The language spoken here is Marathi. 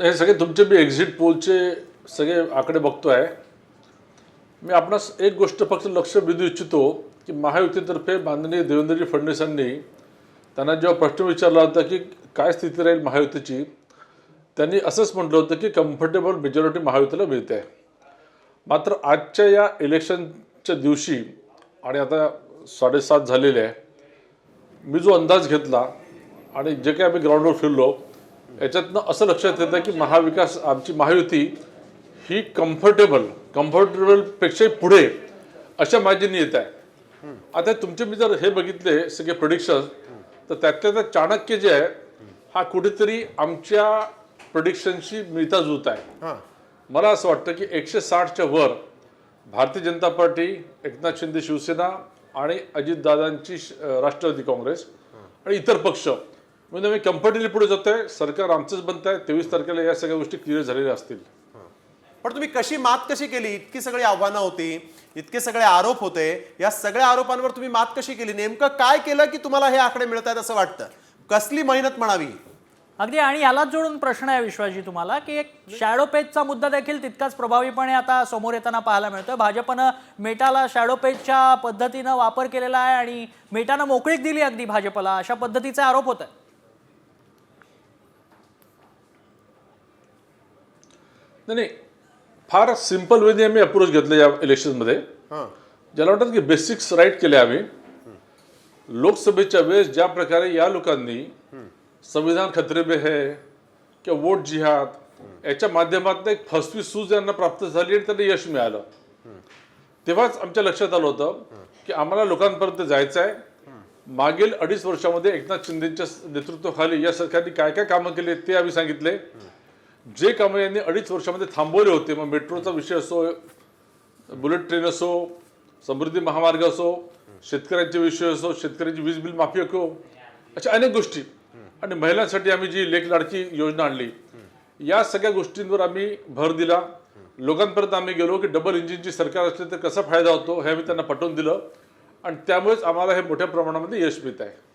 हे सगळे तुमचे मी एक्झिट पोलचे सगळे आकडे बघतोय. मी आपणास एक गोष्ट फक्त लक्ष वेधू इच्छितो की महायुतीतर्फे माननीय देवेंद्रजी फडणवीसांनी त्यांना जेव्हा प्रश्न विचारला होता की काय स्थिती राहील महायुतीची, त्यांनी असंच म्हटलं होतं की कम्फर्टेबल मेजॉरिटी महायुतीला मिळते आहे. मात्र आजच्या या इलेक्शनच्या दिवशी आणि आता 7:30 झालेले आहे, मी जो अंदाज घेतला आणि जे काही आम्ही ग्राउंडवर फिरलो याच्यातनं असं लक्षात येतं की महाविकास आमची महायुती ही कम्फर्टेबलपेक्षाही पुढे अशा मार्जिनने येत आहे. आता तुमचे मी जर हे बघितले सगळे प्रेडिक्शन्स, तर त्यातल्या त्यात चाणक्य जे आहे हा कुठेतरी आमच्या प्रेडिक्शनशी मिळता जुळत आहे. मला असं वाटतं की 160च्या वर भारतीय जनता पार्टी, एकनाथ शिंदे शिवसेना आणि अजितदादांची राष्ट्रवादी काँग्रेस आणि इतर पक्ष म्हणजे मी कम्फर्टेबली पुढे जात आहे. सरकार आमचंच बनत आहे. 23 तारखेला या सगळ्या गोष्टी क्लिअर झालेल्या असतील. पण तुम्ही मात कशी केली? इतकी सगळी आव्हानं होती, इतके सगळे आरोप होते, या सगळ्या आरोपांवर तुम्ही मात कशी केली? नेमकं काय केलं की तुम्हाला हे आकडे मिळत आहेत असं वाटतं? कसली मेहनत म्हणावी? अगदी. आणि यालाच जोडून प्रश्न आहे विश्वासजी तुम्हाला की एक शॅडो पेजचा मुद्दा देखील तितकाच प्रभावीपणे आता समोर येताना पाहायला मिळतोय. भाजपनं मेटाला शॅडो पेजच्या पद्धतीनं वापर केलेला आहे आणि मेटानं मोकळीक दिली अगदी भाजपला, अशा पद्धतीचे आरोप होत आहेत. नाही, फार सिंपल वेने आम्ही अप्रोच घेतलं या इलेक्शनमध्ये. ज्याला वाटतं की बेसिक्स राईट केले आम्ही. लोकसभेच्या वेळेस ज्या प्रकारे या लोकांनी संविधान खतरे में है किंवा वोट जिहाद याच्या माध्यमातून एक फसवी सूज यांना प्राप्त झाली आणि त्यांना यश मिळालं, तेव्हाच आमच्या लक्षात आलं होतं की आम्हाला लोकांपर्यंत जायचं आहे. मागील 2.5 वर्षामध्ये एकनाथ शिंदेच्या नेतृत्वाखाली या सरकारने काय काय कामं केली ते आम्ही सांगितले. जे कामं यांनी 2.5 वर्षामध्ये थांबवले होते, मग मेट्रोचा विषय असो, बुलेट ट्रेन असो, समृद्धी महामार्ग असो, शेतकऱ्यांचे विषय असो, शेतकऱ्यांची वीज बिल माफी असो, अशा अनेक गोष्टी, आणि महिलांसाठी आम्ही जी लेख लाडकी योजना आणली, या सगळ्या गोष्टींवर आम्ही भर दिला. लोकांपर्यंत आम्ही गेलो की डबल इंजिनची सरकार असली तर कसा फायदा होतो हे आम्ही त्यांना पटवून दिलं आणि त्यामुळेच आम्हाला हे मोठ्या प्रमाणामध्ये यश मिळत आहे.